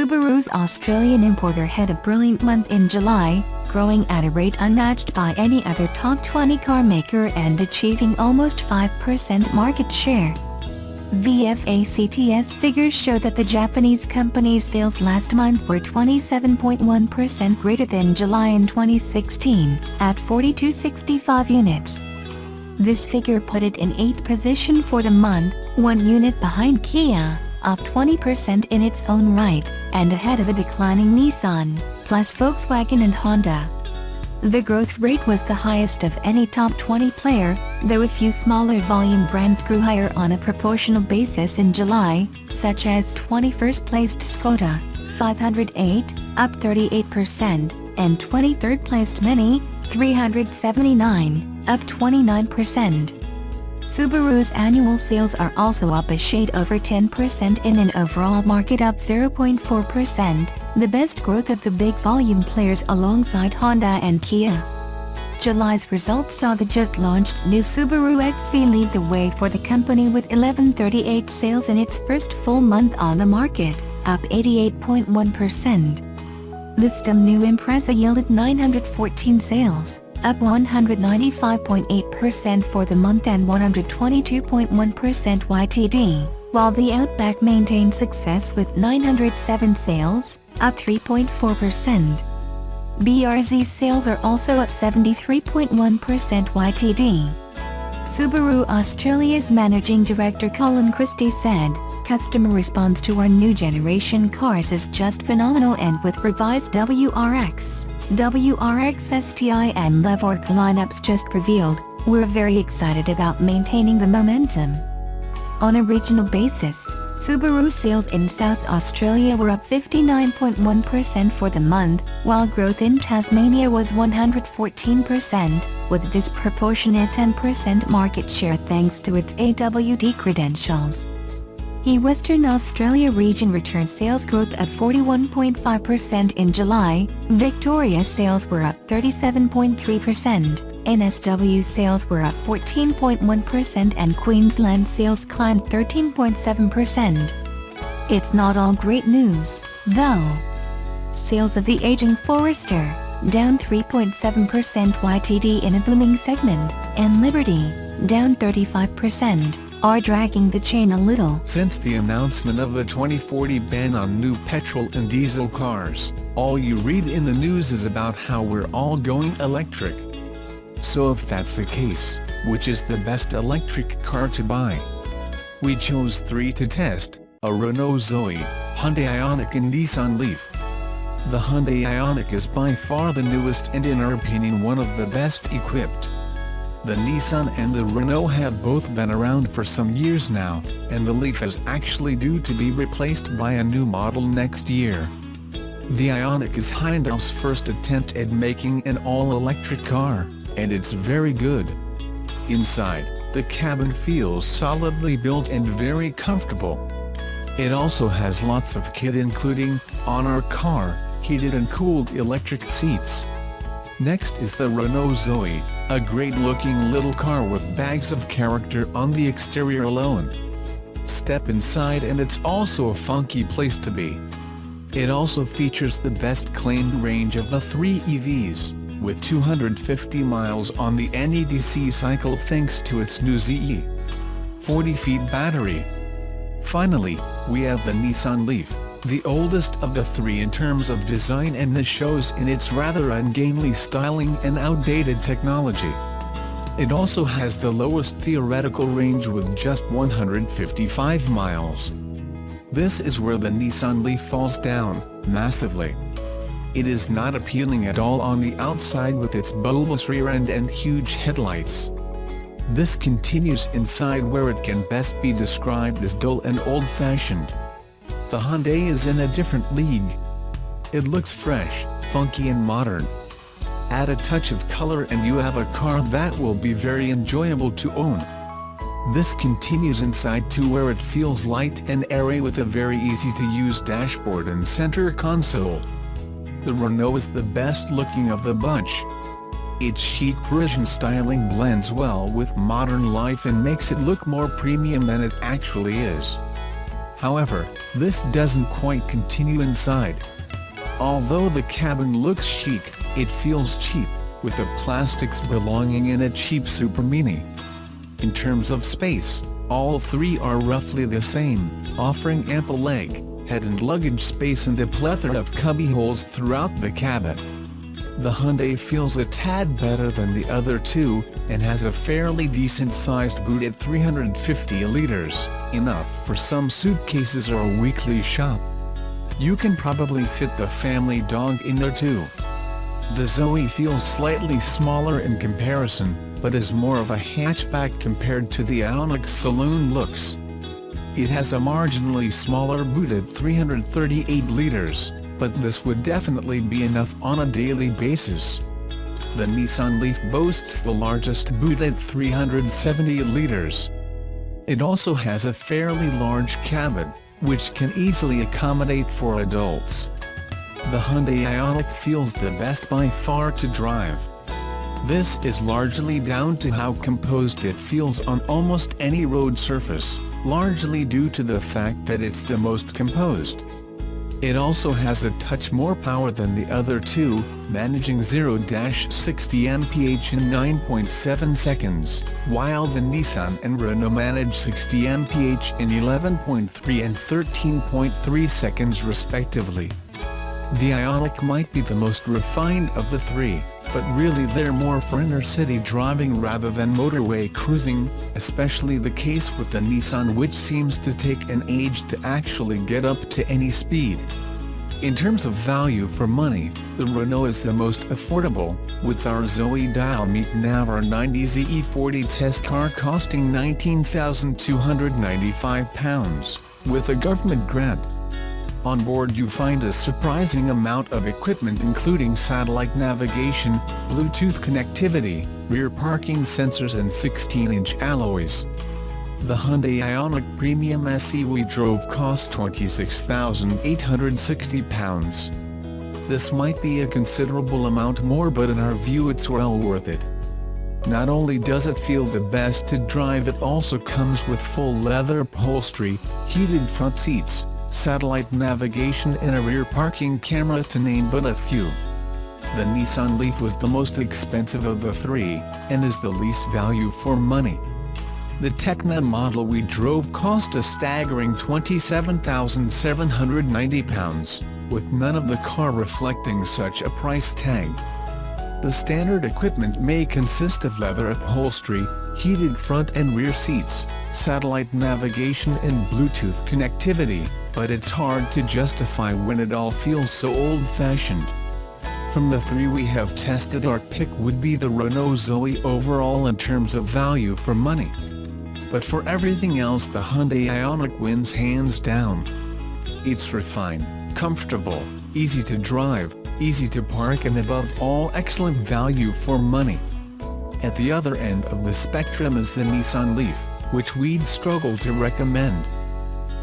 Subaru's Australian importer had a brilliant month in July, growing at a rate unmatched by any other top 20 car maker and achieving almost 5% market share. VFACTS figures show that the Japanese company's sales last month were 27.1% greater than July in 2016, at 4,265 units. This figure put it in 8th position for the month, 1 unit behind Kia, up 20% in its own right, and ahead of a declining Nissan, plus Volkswagen and Honda. The growth rate was the highest of any top 20 player, though a few smaller volume brands grew higher on a proportional basis in July, such as 21st placed Skoda, 508, up 38%, and 23rd placed Mini, 379, up 29%. Subaru's annual sales are also up a shade over 10% in an overall market up 0.4%, the best growth of the big volume players alongside Honda and Kia. July's results saw the just-launched new Subaru XV lead the way for the company with 1138 sales in its first full month on the market, up 88.1%. The stunning new Impreza yielded 914 sales, up 195.8% for the month and 122.1% YTD, while the Outback maintained success with 907 sales, up 3.4%. BRZ's sales are also up 73.1% YTD. Subaru Australia's managing director Colin Christie said, "Customer response to our new generation cars is just phenomenal, and with revised WRX, WRX STI and Levorg lineups just revealed, we're very excited about maintaining the momentum." On a regional basis, Subaru sales in South Australia were up 59.1% for the month, while growth in Tasmania was 114%, with a disproportionate 10% market share thanks to its AWD credentials. Western Australia region returned sales growth of 41.5% in July, Victoria sales were up 37.3%, NSW sales were up 14.1% and Queensland sales climbed 13.7%. It's not all great news, though. Sales of the aging Forester, down 3.7% YTD in a booming segment, and Liberty, down 35%. Are dragging the chain a little. Since the announcement of the 2040 ban on new petrol and diesel cars, all you read in the news is about how we're all going electric. So if that's the case, which is the best electric car to buy? We chose 3 to test: a Renault Zoe, Hyundai Ioniq and Nissan Leaf. The Hyundai Ioniq is by far the newest and in our opinion one of the best equipped. The Nissan and the Renault have both been around for some years now, and the Leaf is actually due to be replaced by a new model next year. The Ioniq is Hyundai's first attempt at making an all-electric car, and it's very good. Inside, the cabin feels solidly built and very comfortable. It also has lots of kit including, on our car, heated and cooled electric seats. Next is the Renault Zoe, a great-looking little car with bags of character on the exterior alone. Step inside and it's also a funky place to be. It also features the best claimed range of the 3 EVs, with 250 miles on the NEDC cycle thanks to its new ZE 40-feet battery. Finally, we have the Nissan Leaf, the oldest of the 3 in terms of design, and this shows in its rather ungainly styling and outdated technology. It also has the lowest theoretical range with just 155 miles. This is where the Nissan Leaf falls down, massively. It is not appealing at all on the outside with its bulbous rear end and huge headlights. This continues inside where it can best be described as dull and old-fashioned. The Hyundai is in a different league. It looks fresh, funky and modern. Add a touch of color and you have a car that will be very enjoyable to own. This continues inside too, where it feels light and airy with a very easy-to-use dashboard and center console. The Renault is the best looking of the bunch. Its chic Parisian styling blends well with modern life and makes it look more premium than it actually is. However, this doesn't quite continue inside. Although the cabin looks chic, it feels cheap, with the plastics belonging in a cheap Super Mini. In terms of space, all three are roughly the same, offering ample leg, head and luggage space and a plethora of cubbyholes throughout the cabin. The Hyundai feels a tad better than the other two, and has a fairly decent-sized boot at 350 liters, enough for some suitcases or a weekly shop. You can probably fit the family dog in there too. The Zoe feels slightly smaller in comparison, but is more of a hatchback compared to the Ioniq's saloon looks. It has a marginally smaller boot at 338 liters, but this would definitely be enough on a daily basis. The Nissan Leaf boasts the largest boot at 370 liters. It also has a fairly large cabin, which can easily accommodate 4 adults. The Hyundai Ioniq feels the best by far to drive. This is largely down to how composed it feels on almost any road surface, largely due to the fact that it's the most composed. It also has a touch more power than the other two, managing 0-60 mph in 9.7 seconds, while the Nissan and Renault manage 60 mph in 11.3 and 13.3 seconds respectively. The Ioniq might be the most refined of the three, but really they're more for inner-city driving rather than motorway cruising, especially the case with the Nissan, which seems to take an age to actually get up to any speed. In terms of value for money, the Renault is the most affordable, with our Zoe Dial Meet Nav R90 ZE40 test car costing £19,295, with a government grant. On board you find a surprising amount of equipment including satellite navigation, Bluetooth connectivity, rear parking sensors and 16-inch alloys. The Hyundai Ioniq Premium SE we drove cost £26,860. This might be a considerable amount more, but in our view it's well worth it. Not only does it feel the best to drive, it also comes with full leather upholstery, heated front seats, satellite navigation and a rear parking camera, to name but a few. The Nissan Leaf was the most expensive of the three, and is the least value for money. The Tecna model we drove cost a staggering £27,790, with none of the car reflecting such a price tag. The standard equipment may consist of leather upholstery, heated front and rear seats, satellite navigation and Bluetooth connectivity, but it's hard to justify when it all feels so old-fashioned. From the three we have tested, our pick would be the Renault Zoe overall in terms of value for money. But for everything else the Hyundai Ioniq wins hands down. It's refined, comfortable, easy to drive, easy to park, and above all excellent value for money. At the other end of the spectrum is the Nissan Leaf, which we'd struggle to recommend.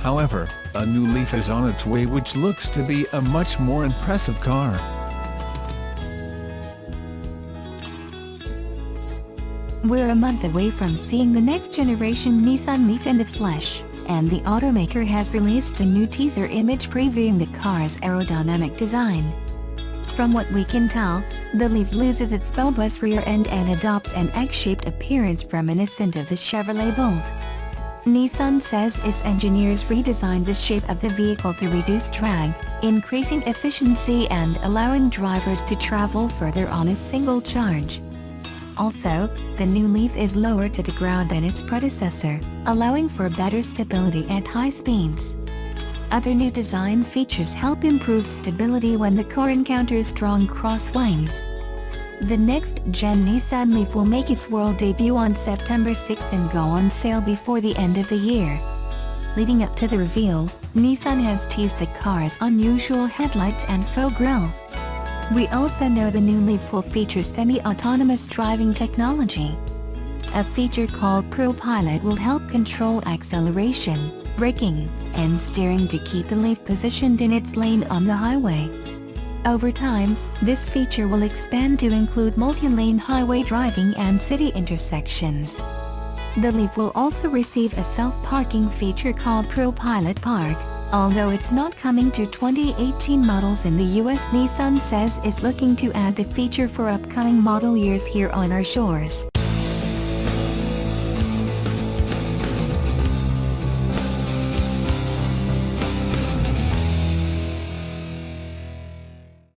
However, a new Leaf is on its way, which looks to be a much more impressive car. We're a month away from seeing the next generation Nissan Leaf in the flesh, and the automaker has released a new teaser image previewing the car's aerodynamic design. From what we can tell, the Leaf loses its bulbous rear end and adopts an egg-shaped appearance reminiscent of the Chevrolet Bolt. Nissan says its engineers redesigned the shape of the vehicle to reduce drag, increasing efficiency and allowing drivers to travel further on a single charge. Also, the new Leaf is lower to the ground than its predecessor, allowing for better stability at high speeds. Other new design features help improve stability when the car encounters strong crosswinds. The next-gen Nissan Leaf will make its world debut on September 6th and go on sale before the end of the year. Leading up to the reveal, Nissan has teased the car's unusual headlights and faux grille. We also know the new Leaf will feature semi-autonomous driving technology. A feature called ProPilot will help control acceleration, braking, and steering to keep the Leaf positioned in its lane on the highway. Over time, this feature will expand to include multi-lane highway driving and city intersections. The Leaf will also receive a self-parking feature called ProPilot Park. Although it's not coming to 2018 models in the US, Nissan says is looking to add the feature for upcoming model years here on our shores.